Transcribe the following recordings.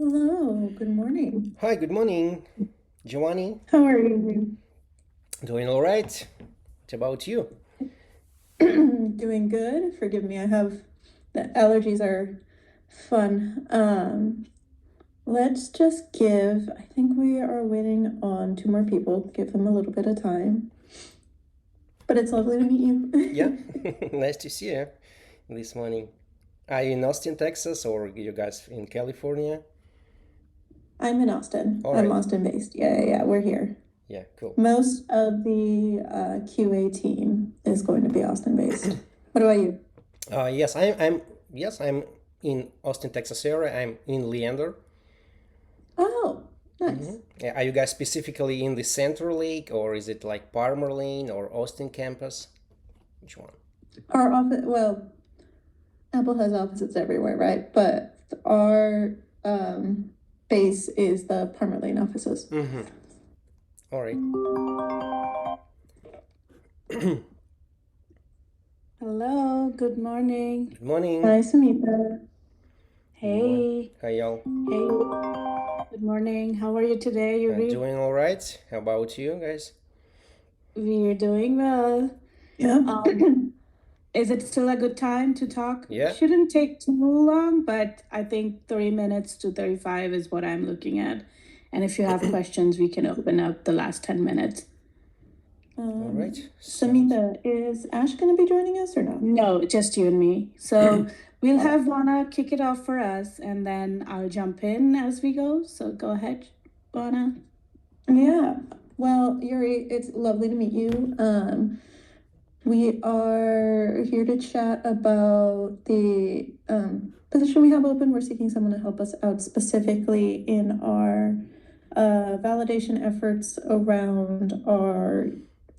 Hello, good morning. Hi, good morning, Giovanni. How are you? Doing all right? What about you? Doing good. Forgive me, the allergies are fun. Let's just I think we are waiting on two more people. Give them a little bit of time. But it's lovely to meet you. Yeah, nice to see you this morning. Are you in Austin, Texas, or you guys in California? I'm in Austin. All I'm right. Austin based. Yeah, we're here. Yeah, cool. Most of the QA team is going to be Austin based. What about you? Yes, I'm in Austin, Texas area. I'm in Leander. Oh, nice. Yeah, are you guys specifically in the Center Lake, or is it like Palmer Lane or Austin campus? Which one? Our office, well, Apple has offices everywhere, right? But our base is the Palmer Lane offices. All right. Hello, good morning. Good morning. Hi, Samhita. Hey, Hi, y'all. hey, good morning. How are you today, Yuri? Doing all right. How about you guys? We're doing well. Yeah. Is it still a good time to talk? Yeah. Shouldn't take too long, but I think 30 minutes to 35 is what I'm looking at. And if you have questions, we can open up the last 10 minutes. All right. Samhita, is Ash going to be joining us or no? No, just you and me. So we'll have Giovanna kick it off for us, and then I'll jump in as we go. So go ahead, Giovanna. Yeah. Well, Yuri, it's lovely to meet you. We are here to chat about the position we have open. We're seeking someone to help us out specifically in our validation efforts around our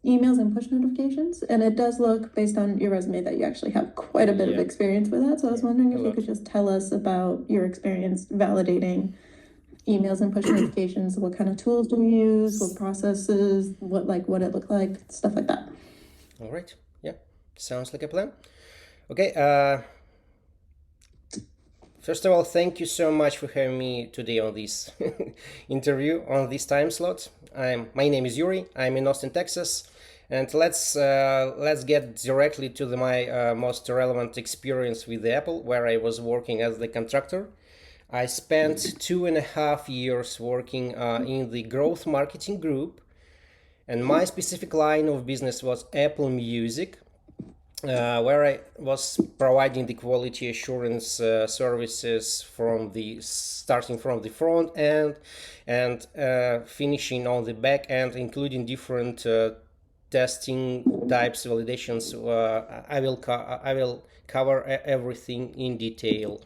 emails and push notifications. And it does look, based on your resume, that you actually have quite a bit of experience with that. So I was wondering if you could just tell us about your experience validating emails and push notifications. What kind of tools do we use? What processes? What it looked like? Stuff like that. All right. Yeah. Sounds like a plan. Okay. First of all, thank you so much for having me today on this interview on this time slot. My name is Yuri. I'm in Austin, Texas, and let's get directly to my most relevant experience with Apple, where I was working as the contractor. I spent 2.5 years working in the growth marketing group, and my specific line of business was Apple Music, where I was providing the quality assurance services starting from the front end and finishing on the back end, including different testing types, validations. I will cover everything in detail.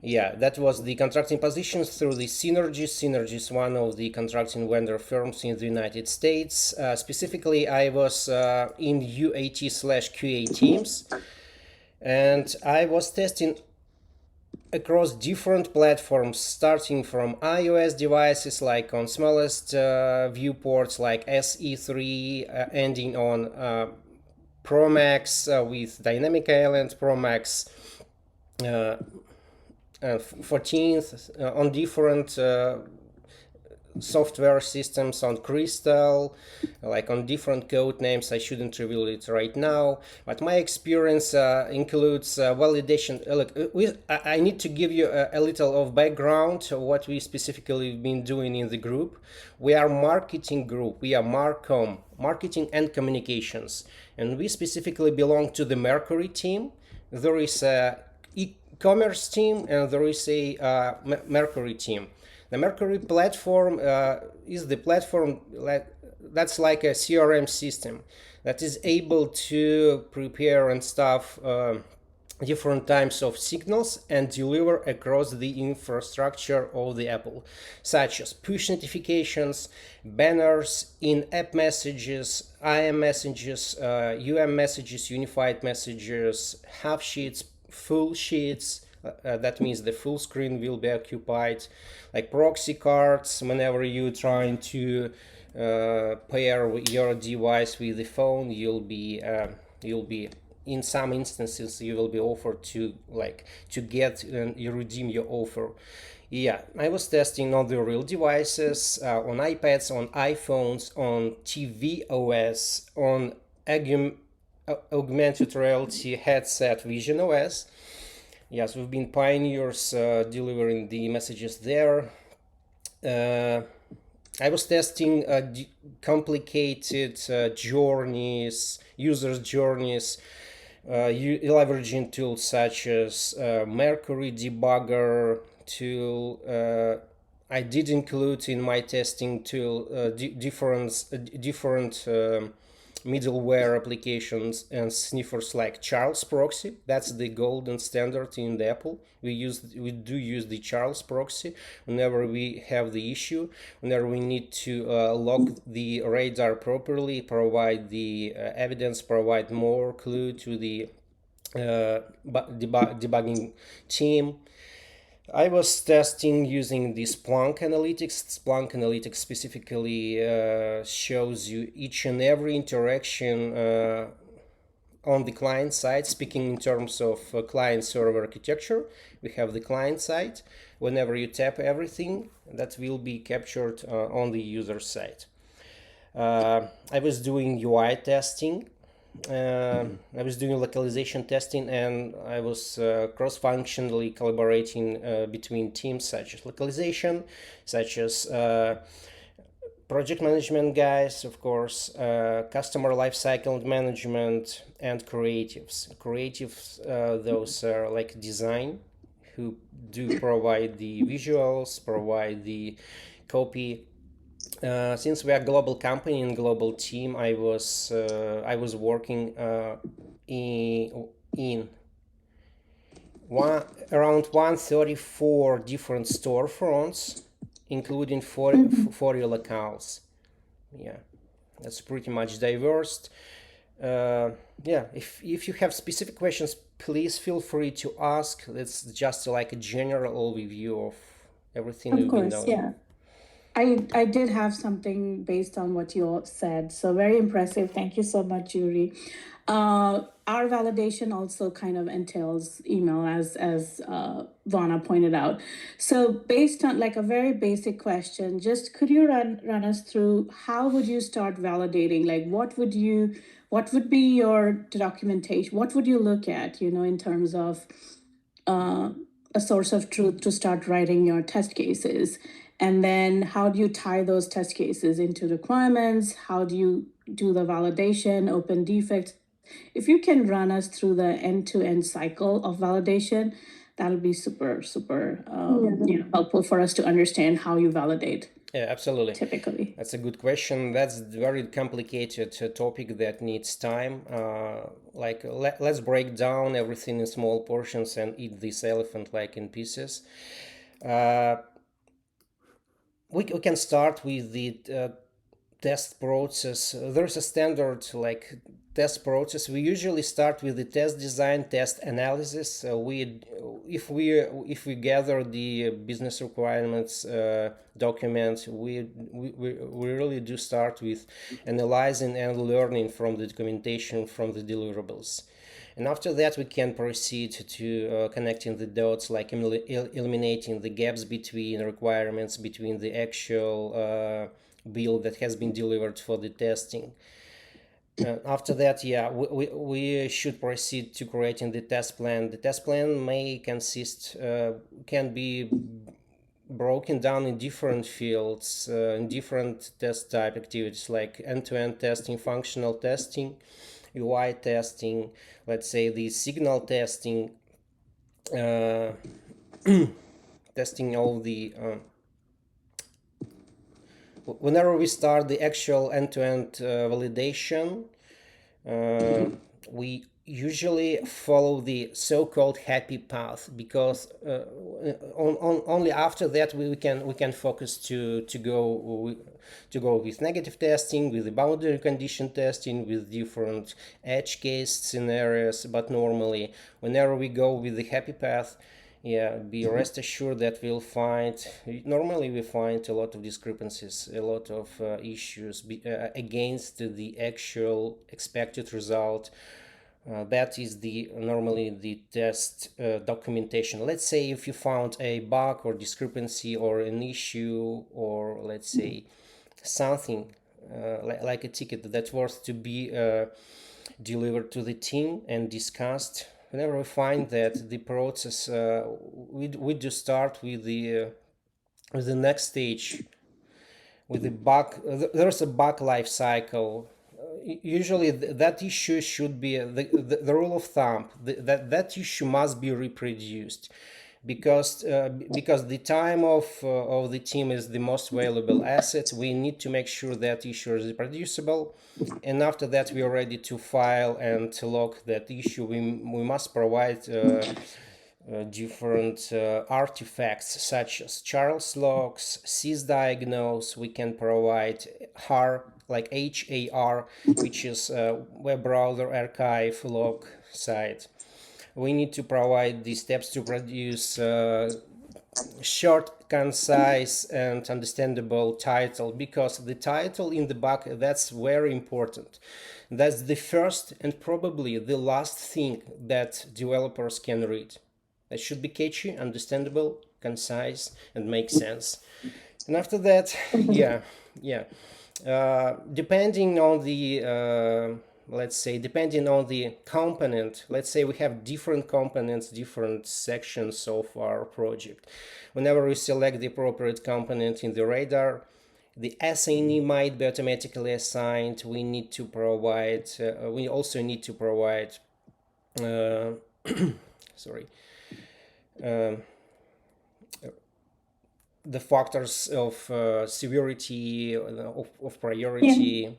Yeah, that was the contracting positions through the Synergy. Synergy is one of the contracting vendor firms in the United States. Specifically, I was in UAT/QA teams, and I was testing across different platforms, starting from iOS devices like on smallest viewports like SE3, ending on Pro Max with Dynamic Island, Pro Max 14th on different software systems on Crystal, like on different code names. I shouldn't reveal it right now, but my experience includes validation. I need to give you a little of background of what we specifically been doing in the group. We are marketing group. We are Marcom, marketing and communications, and we specifically belong to the Mercury team. There is a commerce team and there is a Mercury team. The Mercury platform is the platform that's like a CRM system that is able to prepare and stuff different types of signals and deliver across the infrastructure of the Apple, such as push notifications, banners, in-app messages, IM messages, messages, unified messages, half sheets, full sheets. That means the full screen will be occupied, like proxy cards. Whenever you're trying to pair your device with the phone, you'll be in some instances you will be offered to get you redeem your offer. Yeah, I was testing on the real devices, on iPads, on iPhones, on TV OS, on augmented reality headset Vision OS. Yes, we've been pioneers delivering the messages there. I was testing complicated journeys, users' journeys, leveraging tools such as Mercury debugger tool. I did include in my testing tool different middleware applications and sniffers like Charles proxy. That's the golden standard in the Apple. We do use the Charles proxy whenever we have the issue, whenever we need to log the radar properly, provide the evidence, provide more clue to the debugging team. I was testing using the Splunk Analytics. Splunk Analytics specifically shows you each and every interaction on the client side. Speaking in terms of client-server architecture, we have the client side. Whenever you tap everything, that will be captured on the user side. I was doing UI testing. I was doing localization testing, and I was cross-functionally collaborating between teams such as localization, such as project management guys, of course, customer lifecycle management, and creatives. Creatives, those are like design, who do provide the visuals, provide the copy. Since we are a global company and global team, I was working in around 134 different storefronts, including 40 locales. Yeah, that's pretty much diverse. Yeah, if you have specific questions, please feel free to ask. It's just like a general overview of everything Of we've been course, doing. yeah. I did have something based on what you all said. So very impressive. Thank you so much, Yuri. Our validation also kind of entails email, as Vana pointed out. So based on like a very basic question, just could you run us through how would you start validating? Like what would be your documentation? What would you look at, in terms of a source of truth to start writing your test cases? And then how do you tie those test cases into requirements? How do you do the validation, open defects? If you can run us through the end-to-end cycle of validation, that'll be super, super helpful for us to understand how you validate. Yeah, absolutely. Typically. That's a good question. That's a very complicated topic that needs time. Let's break down everything in small portions and eat this elephant like in pieces. We can start with the test process. There's a standard like test process. We usually start with the test design, test analysis. If we gather the business requirements document, we really do start with analyzing and learning from the documentation, from the deliverables. And after that, we can proceed to connecting the dots, like eliminating the gaps between requirements, between the actual build that has been delivered for the testing. After that, yeah, we should proceed to creating the test plan. The test plan may can be broken down in different fields, in different test type activities, like end-to-end testing, functional testing, UI testing, let's say the signal testing, uh, testing all the whenever we start the actual end-to-end validation, we usually follow the so-called happy path, because only after that we can focus to go with negative testing, with the boundary condition testing, with different edge case scenarios. But normally, whenever we go with the happy path, yeah, be rest assured that normally we find a lot of discrepancies, a lot of issues against the actual expected result. That is normally the test documentation. Let's say if you found a bug or discrepancy or an issue, or let's say something like a ticket that's worth to be delivered to the team and discussed. Whenever we find that the process, we do start with the next stage, with the bug. There's a bug life cycle. Usually, that issue should be the rule of thumb. That issue must be reproduced, because the time of the team is the most valuable asset. We need to make sure that issue is reproducible, and after that we are ready to file and to log that issue. We must provide different artifacts such as Charles logs, sysdiagnose. We can provide HAR, like HAR, which is web browser archive log site. We need to provide the steps to produce short, concise, and understandable title, because the title in the bug, that's very important. That's the first and probably the last thing that developers can read. It should be catchy, understandable, concise, and make sense. And after that, yeah. Depending on the let's say, depending on the component, let's say we have different components, different sections of our project. Whenever we select the appropriate component in the radar, the assignee might be automatically assigned. We need to provide, we also need to provide, sorry, the factors of severity, of priority.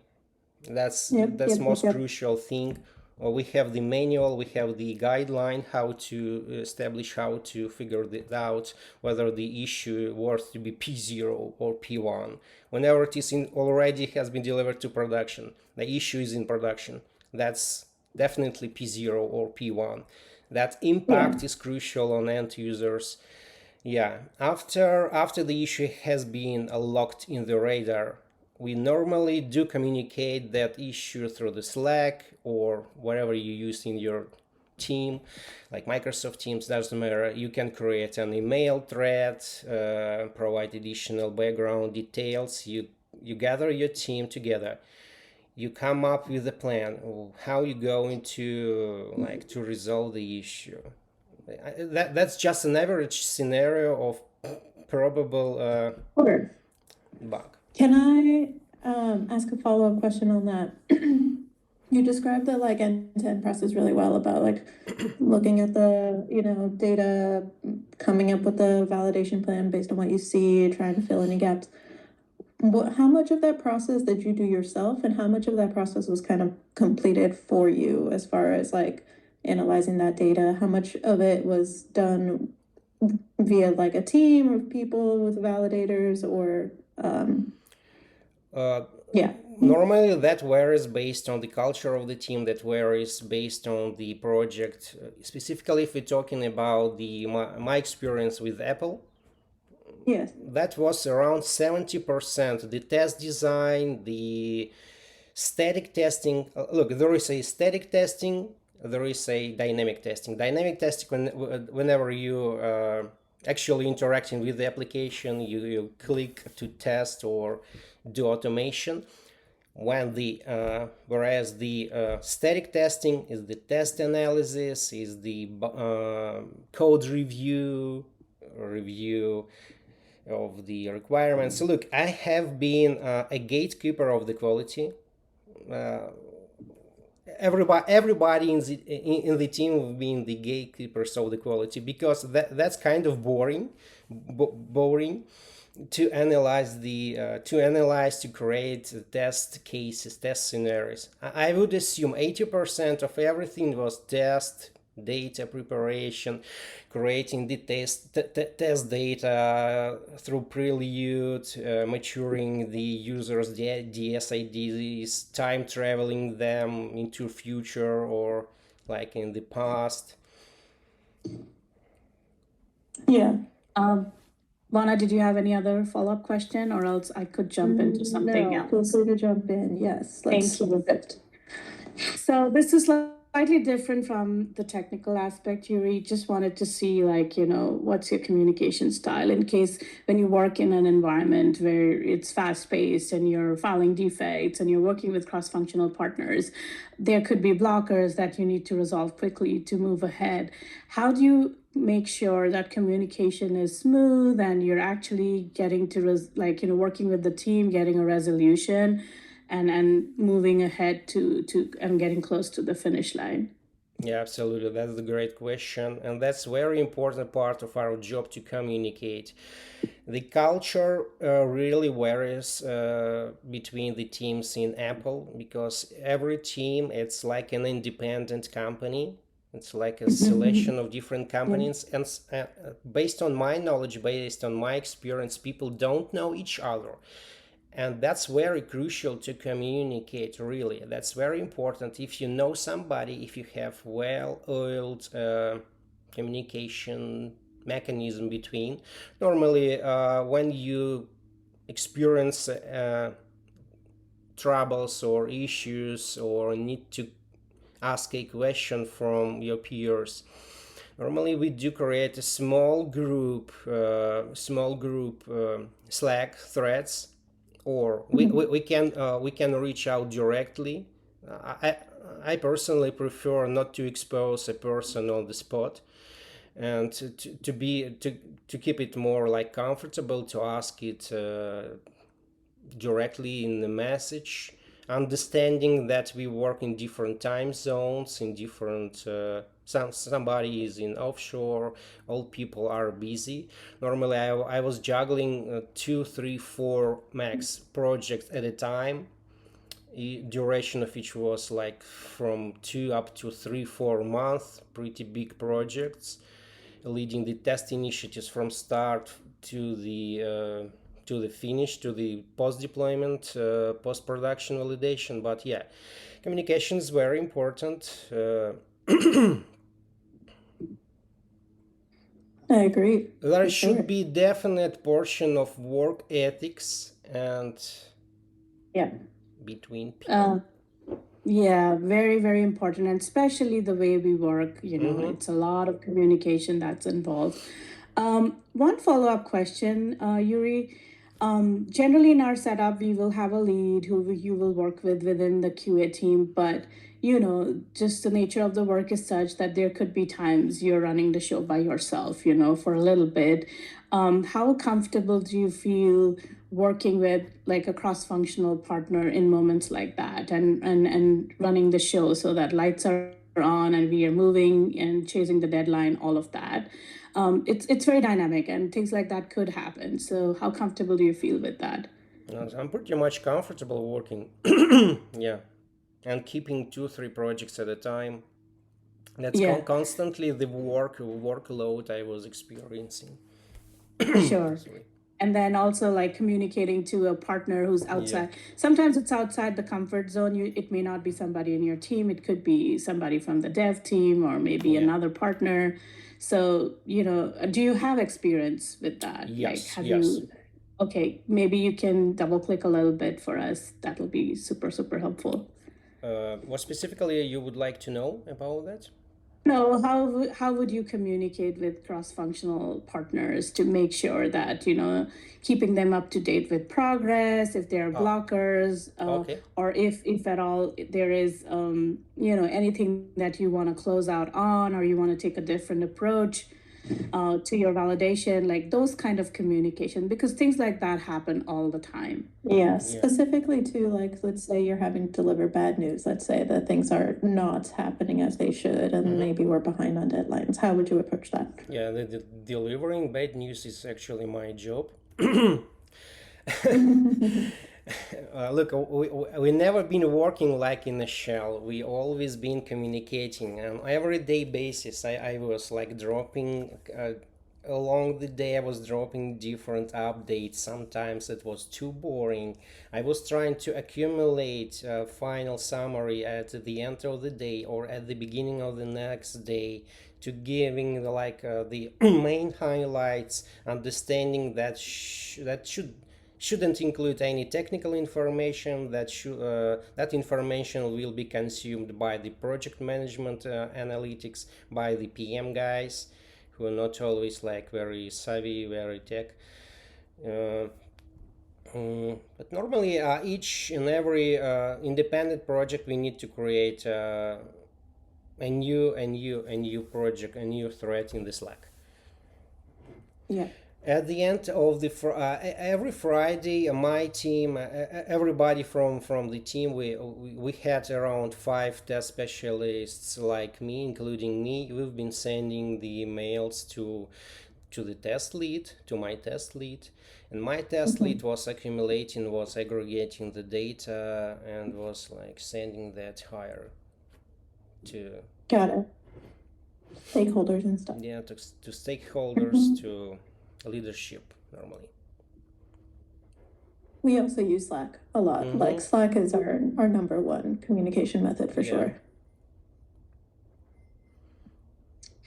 That's most crucial thing. We have the manual, we have the guideline how to establish, how to figure it out, whether the issue worth to be P0 or P1. Whenever it is already has been delivered to production, the issue is in production, that's definitely P0 or P1. That impact is crucial on end users. Yeah, after the issue has been locked in the radar, we normally do communicate that issue through the Slack or whatever you use in your team, like Microsoft Teams, doesn't matter. You can create an email thread, provide additional background details. You gather your team together. You come up with a plan of how you're going to to resolve the issue. That's just an average scenario of probable bug. Can I ask a follow-up question on that? You described the end-to-end process really well about looking at the data, coming up with a validation plan based on what you see, trying to fill any gaps. How much of that process did you do yourself, and how much of that process was kind of completed for you as far as analyzing that data? How much of it was done via a team of people with validators, or Normally that varies based on the culture of the team, that varies based on the project. Specifically, if we're talking about my experience with Apple, yes, that was around 70%. The test design, the static testing. Look, there is a static testing, there is a dynamic testing. Dynamic testing, whenever you actually interacting with the application, you click to test or do automation. Whereas the static testing is the test analysis, is the code review of the requirements. So look, I have been a gatekeeper of the quality. everybody in the team being the gatekeepers of the quality, because that's kind of boring to analyze to create test cases, test scenarios. I would assume 80% of everything was test data preparation, creating the test data through prelude, maturing the users the SIDs, time traveling them into future or like in the past. Yeah. Vana, did you have any other follow-up question, or else I could jump into something No, feel else? free to jump in. Yes, let's. Thank you. So this is slightly different from the technical aspect, Yuri. Just wanted to see, like, what's your communication style in case when you work in an environment where it's fast-paced and you're filing defects and you're working with cross-functional partners, there could be blockers that you need to resolve quickly to move ahead. How do you make sure that communication is smooth and you're actually getting to working with the team, getting a resolution and moving ahead to and getting close to the finish line? Yeah, absolutely. That's a great question. And that's very important part of our job to communicate. The culture really varies between the teams in Apple, because every team, it's like an independent company. It's like a selection of different companies. And based on my knowledge, based on my experience, people don't know each other. And that's very crucial to communicate, really. That's very important. If you know somebody, if you have well-oiled communication mechanism between, normally when you experience troubles or issues or need to ask a question from your peers, normally we do create a small group Slack threads, or we can reach out directly. I personally prefer not to expose a person on the spot, and to keep it more like comfortable to ask it directly in the message, understanding that we work in different time zones, in different somebody is in offshore, all people are busy. Normally I was juggling 2 3 4 max projects at a time. Duration of each was like from 2 up to 3 4 months, pretty big projects, leading the test initiatives from start to the finish, to the post-deployment, post-production validation. But yeah, communication is very important. I agree. There should be definite portion of work ethics and Yeah. between people. Yeah, very, very important. And especially the way we work, it's a lot of communication that's involved. One follow-up question, Yuri. Generally in our setup, we will have a lead who you will work with within the QA team, but just the nature of the work is such that there could be times you're running the show by yourself, for a little bit. How comfortable do you feel working with like a cross-functional partner in moments like that, and running the show so that lights are on and we are moving and chasing the deadline, all of that? It's very dynamic and things like that could happen. So how comfortable do you feel with that? I'm pretty much comfortable working, yeah, and keeping 2 3 projects at a time. That's Yeah. constantly the workload I was experiencing. Sure. And then also like communicating to a partner who's outside. Sometimes it's outside the comfort zone. It may not be somebody in your team. It could be somebody from the dev team or maybe another partner. So, do you have experience with that? Yes, Have yes. you? Okay, maybe you can double click a little bit for us. That'll be super, super helpful. What specifically you would like to know about that? No, how would you communicate with cross-functional partners to make sure that, keeping them up to date with progress, if there are blockers, Okay. or if at all there is, anything that you want to close out on or you want to take a different approach? to your validation, like those kind of communication, because things like that happen all the time. Yeah, specifically to, like, let's say you're having to deliver bad news. Let's say that things are not happening as they should, and maybe we're behind on deadlines. How would you approach that? Yeah, the delivering bad news is actually my job. Look, we never been working like in a shell. We always been communicating on everyday basis. I was like dropping along the day. I was dropping different updates. Sometimes it was too boring. I was trying to accumulate a final summary at the end of the day or at the beginning of the next day, to giving the main highlights, understanding that shouldn't include any technical information, that information will be consumed by the project management analytics, by the PM guys, who are not always like very savvy, very tech. But normally each and every independent project, we need to create a new project, a new thread in the Slack. Yeah. At the end of the every Friday, my team, everybody from the team, we had around 5 test specialists like me, including me. We've been sending the emails to the test lead, to my test lead, and my test lead was accumulating, was aggregating the data, and was like sending that higher to. Got it. Stakeholders and stuff. Yeah, to stakeholders, to leadership normally. We also use Slack a lot. Like, Slack is our number one communication method for sure.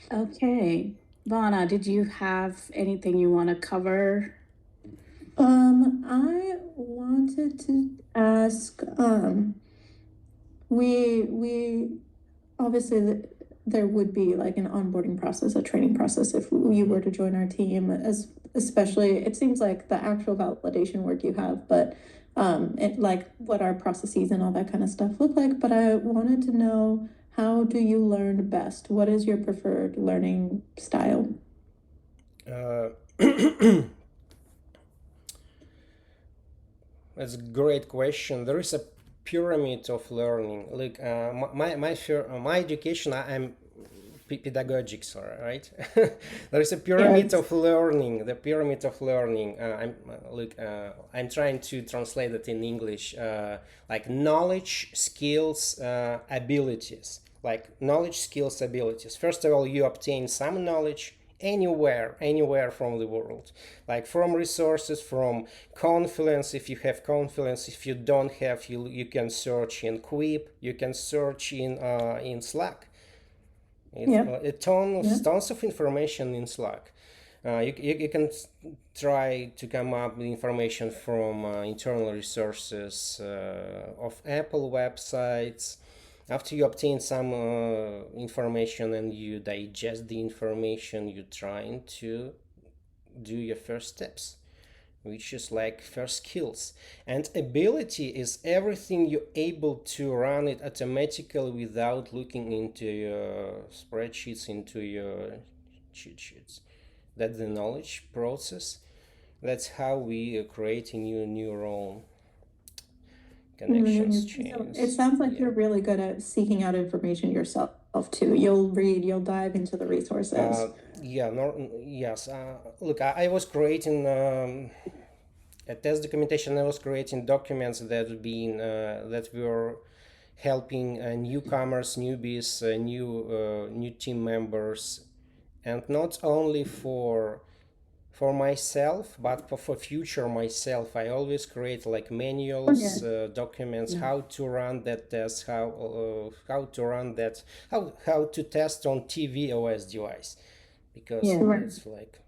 Okay. Vana, did you have anything you want to cover? I wanted to ask, we obviously there would be like an onboarding process, a training process if you were to join our team, especially it seems like the actual validation work you have, but like what our processes and all that kind of stuff look like. But I wanted to know, how do you learn best? What is your preferred learning style? That's a great question. There is a pyramid of learning. Like my education, I'm pedagogics, right? There is a pyramid of learning. The pyramid of learning. I'm trying to translate it in English. Like knowledge, skills, abilities. Like knowledge, skills, abilities. First of all, you obtain some knowledge anywhere from the world, like from resources, from Confluence. If you have Confluence, if you don't have, you can search in Quip, you can search in Slack. Tons of information in Slack. You can try to come up with information from internal resources of Apple websites. After you obtain some information and you digest the information, you're trying to do your first steps, which is like first skills. And ability is everything you're able to run it automatically without looking into your spreadsheets, into your cheat sheets. That's the knowledge process. That's how we are creating new role. Connections change. It sounds like you're really good at seeking out information yourself too. You'll read, you'll dive into the resources. Yes. Look, I was creating a test documentation. I was creating documents that were helping newcomers, newbies, new team members, and not only for myself, but for future myself. I always create like manuals, documents, how to run that test, how to run that, how to test on TV OS device, because it's like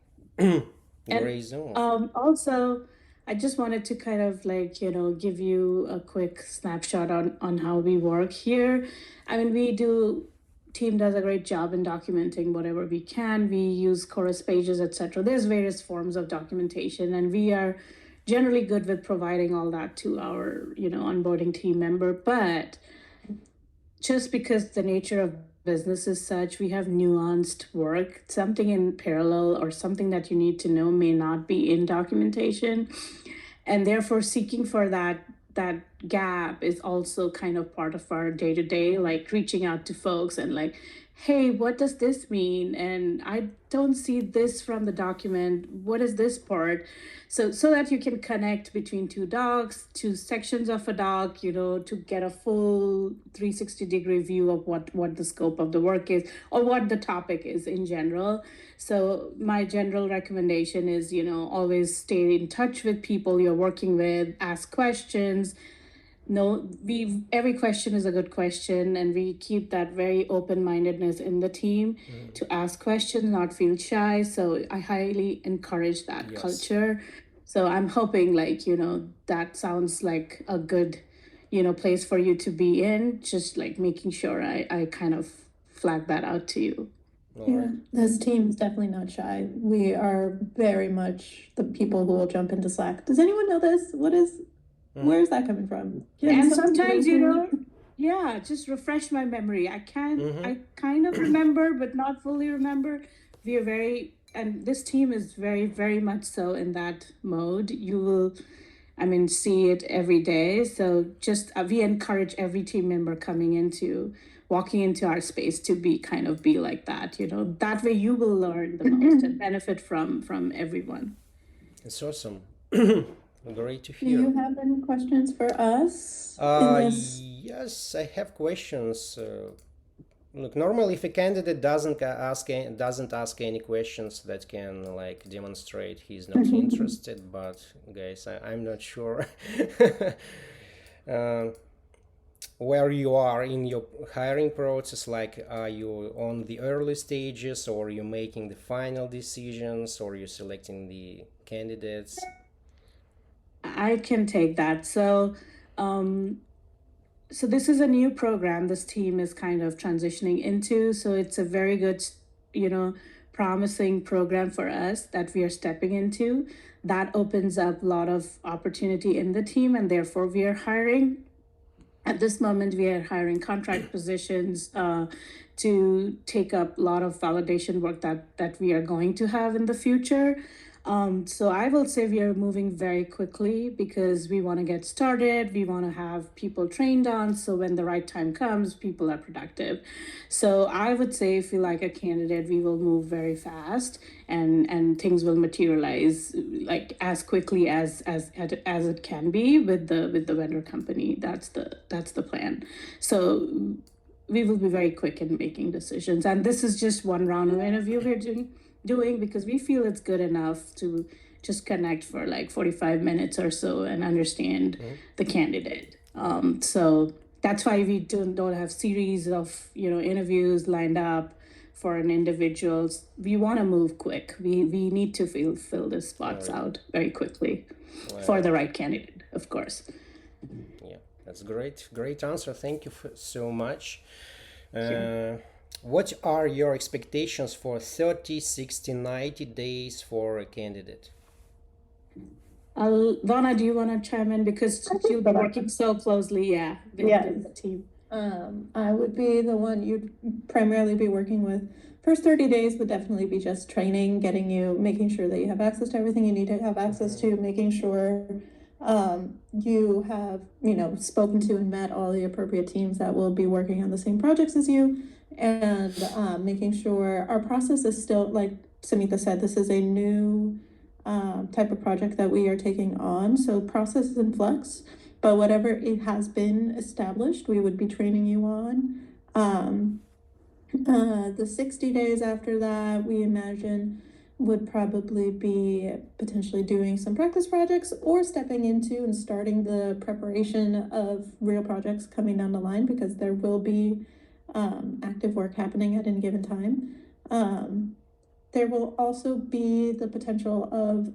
gray zone. Also, I just wanted to kind of like, give you a quick snapshot on how we work here. I mean, team does a great job in documenting whatever we can. We use chorus pages, etc. There's various forms of documentation, and we are generally good with providing all that to our onboarding team member. But just because the nature of business is such. We have nuanced work. Something in parallel or something that you need to know may not be in documentation. And therefore seeking for that gap is also kind of part of our day to day, like reaching out to folks and like, hey, what does this mean? And I don't see this from the document. What is this part? So that you can connect between two docs, two sections of a doc, to get a full 360-degree view of what the scope of the work is or what the topic is in general. So my general recommendation is, always stay in touch with people you're working with, ask questions. No, every question is a good question, and we keep that very open-mindedness in the team to ask questions, not feel shy. So I highly encourage that Yes. culture. So I'm hoping, like, that sounds like a good, place for you to be in. Just like making sure I kind of flag that out to you. All Yeah, right. this team is definitely not shy. We are very much the people who will jump into Slack. Does anyone know this? Where is that coming from? Yeah, And something sometimes, amazing. yeah, just refresh my memory. I Mm-hmm. kind of remember, but not fully remember. We are and this team is very, very much so in that mode. You will, see it every day. So just we encourage every team member walking into our space to be like that. That way you will learn the most and benefit from everyone. It's awesome. Great to Do hear. you have any questions for us in this? Yes, I have questions. Look, normally, if a candidate doesn't ask any questions that can like demonstrate he's not interested, but guys, I'm not sure uh, where you are in your hiring process. Like, are you on the early stages, or are you making the final decisions, or are you selecting the candidates? I can take that. So this is a new program this team is kind of transitioning into. So it's a very good, you know, promising program for us that we are stepping into. That opens up a lot of opportunity in the team, and therefore we are hiring. At this moment, we are hiring contract positions to take up a lot of validation work that we are going to have in the future. So I will say we are moving very quickly because we want to get started. We want to have people trained on, so when the right time comes, people are productive. So I would say if you like a candidate, we will move very fast, and things will materialize like as quickly as it can be with the vendor company. That's the plan. So we will be very quick in making decisions, and this is just one round of interview we're doing because we feel it's good enough to just connect for like 45 minutes or so and understand the candidate. So that's why we don't have series of interviews lined up for an individual. We want to move quick. We need to fill the spots out very quickly for the right candidate, of course. Yeah, that's great answer. Thank you so much. Sure. What are your expectations for 30, 60, 90 days for a candidate? Vana, do you want to chime in because you'll be working so closely, with the team? I would be the one you'd primarily be working with. First 30 days would definitely be just training, making sure that you have access to everything you need to have access to, making sure you have, spoken to and met all the appropriate teams that will be working on the same projects as you, and making sure our process is still, like Samhita said, this is a new type of project that we are taking on. So process is in flux, but whatever it has been established, we would be training you on. The 60 days after that, we imagine would probably be potentially doing some practice projects or stepping into and starting the preparation of real projects coming down the line, because there will be active work happening at any given time. There will also be the potential of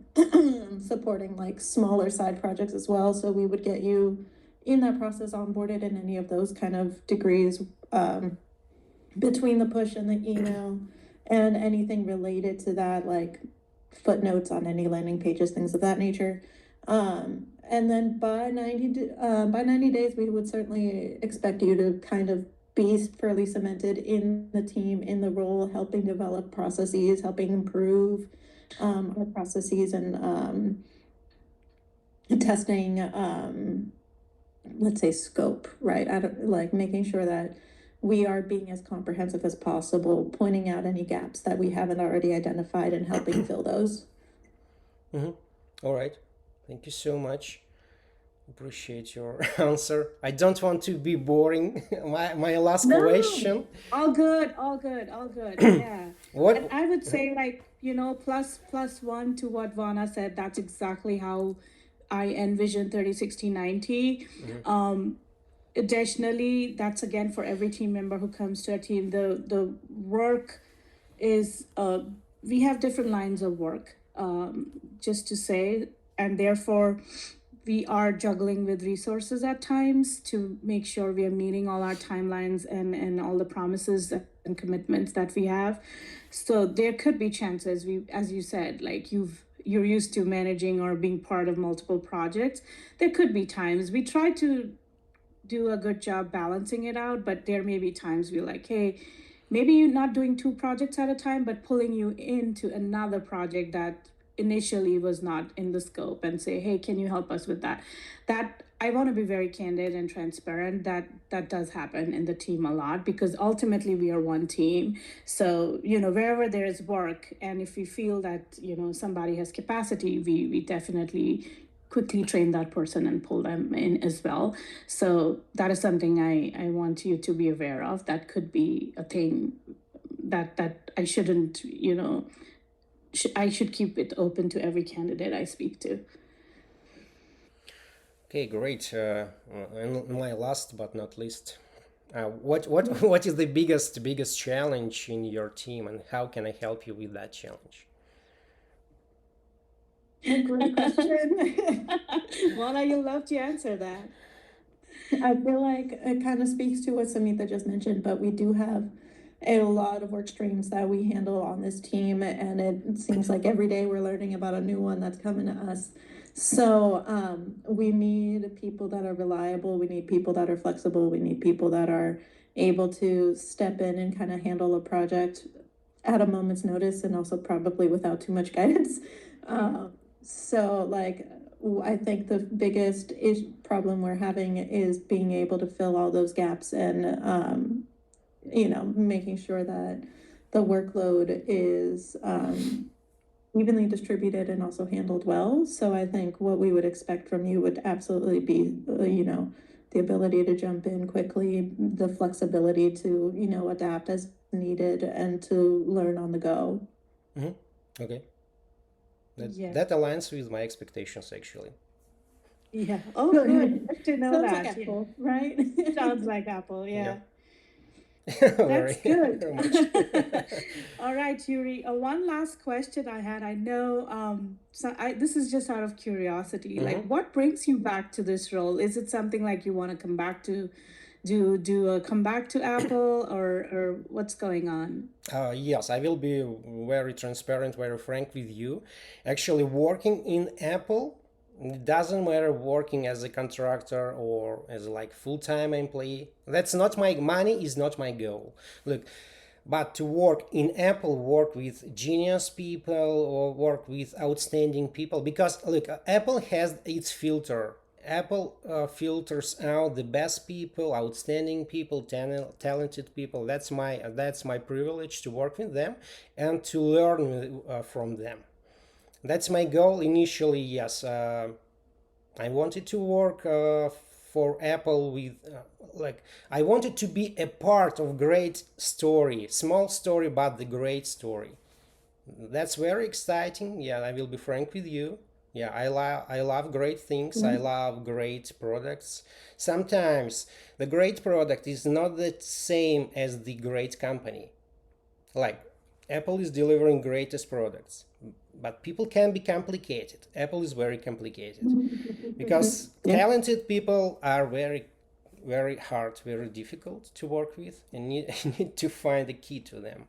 supporting like smaller side projects as well. So we would get you in that process onboarded in any of those kind of degrees, between the push and the email and anything related to that, like footnotes on any landing pages, things of that nature. And then by 90 days, we would certainly expect you to kind of be fairly cemented in the team, in the role, helping develop processes, helping improve our processes, and testing, let's say, scope, right? I don't like making sure that we are being as comprehensive as possible, pointing out any gaps that we haven't already identified and helping fill those. All right. Thank you so much. Appreciate your answer. I don't want to be boring. My last No, question. all good, all good, all good. Yeah. And What? I would say, like, plus one to what Vana said, that's exactly how I envision 30, 60, 90. Additionally, that's again for every team member who comes to a team. The work is we have different lines of work, just to say, and therefore we are juggling with resources at times to make sure we are meeting all our timelines and all the promises and commitments that we have. So there could be chances, we, as you said, like you're used to managing or being part of multiple projects. There could be times we try to do a good job balancing it out, but there may be times we're like, hey, maybe you're not doing two projects at a time, but pulling you into another project that initially was not in the scope and say, hey, can you help us with that? That I want to be very candid and transparent, that does happen in the team a lot, because ultimately we are one team. So, wherever there is work, and if we feel that, somebody has capacity, we definitely quickly train that person and pull them in as well. So that is something I want you to be aware of. That could be a thing that I shouldn't, I should keep it open to every candidate I speak to. Okay, great. And my last but not least, what is the biggest challenge in your team, and how can I help you with that challenge? Great question. Mona, you'll love to answer that. I feel like it kind of speaks to what Samhita just mentioned, but we do have a lot of work streams that we handle on this team, and it seems like every day we're learning about a new one that's coming to us. So we need people that are reliable, we need people that are flexible, we need people that are able to step in and kind of handle a project at a moment's notice, and also probably without too much guidance. So like I think the biggest problem we're having is being able to fill all those gaps, and making sure that the workload is evenly distributed and also handled well. So I think what we would expect from you would absolutely be, the ability to jump in quickly, the flexibility to, adapt as needed, and to learn on the go. Okay, Yeah. that aligns with my expectations actually. Yeah. Oh, good. Good to know Sounds that. like Yeah. Apple, right? Sounds like Apple. Yeah. Yeah. very, That's good. very much. All right, Yuri. One last question I had. I know, this is just out of curiosity. Like, what brings you back to this role? Is it something like you want to come back to, do a comeback to Apple, or what's going on? Yes, I will be very transparent, very frank with you. Actually, working in Apple, it doesn't matter working as a contractor or as like full-time employee. That's not my money is not my goal. Look, but to work in Apple, work with genius people or work with outstanding people, because look, Apple has its filter. Apple filters out the best people, outstanding people, talented people. That's my privilege to work with them and to learn from them. That's my goal initially. Yes, I wanted to work for Apple with like I wanted to be a part of great story, small story, but the great story. That's very exciting. Yeah, I will be frank with you. Yeah, I love great things. I love great products. Sometimes the great product is not the same as the great company. Like Apple is delivering greatest products, but people can be complicated. Apple is very complicated because Yeah. talented people are very very hard, very difficult to work with, and need to find a key to them.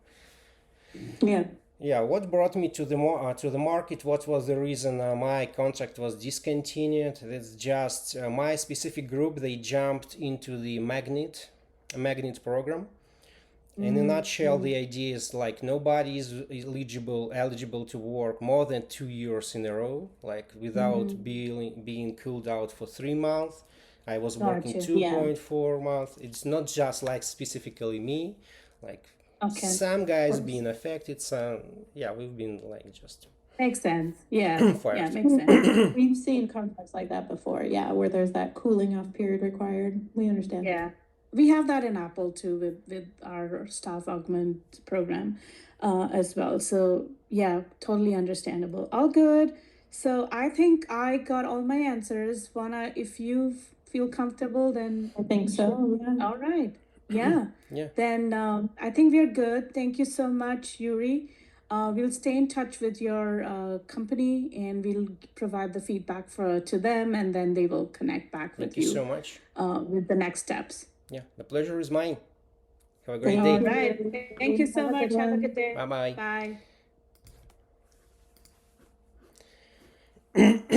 Yeah. Yeah, what brought me to the market? What was the reason my contract was discontinued? That's just my specific group. They jumped into the magnet magnet program. In a nutshell, the idea is like nobody is eligible to work more than 2 years in a row, like without being cooled out for 3 months. I was working Gotcha. Yeah. 2.4 months. It's not just like specifically me, like Okay. some guys being affected. Some, yeah, we've been like just Makes sense. Yeah. Yeah, fired. makes sense. We've seen contracts like that before, yeah, where there's that cooling off period required. We understand. Yeah. We have that in Apple too with our staff augment program as well. So yeah, totally understandable. All good. So I think I got all my answers. Wanna, if you feel comfortable, then I think so, yeah. all right. Yeah. Yeah. Then I think we're good. Thank you so much, Yuri. We'll stay in touch with your company and we'll provide the feedback to them, and then they will connect back with Thank you so much. with the next steps. Yeah, the pleasure is mine. Have a great Thank day. All you. right. Thank you so Have a much. good Have a one. good day. Bye-bye. Bye.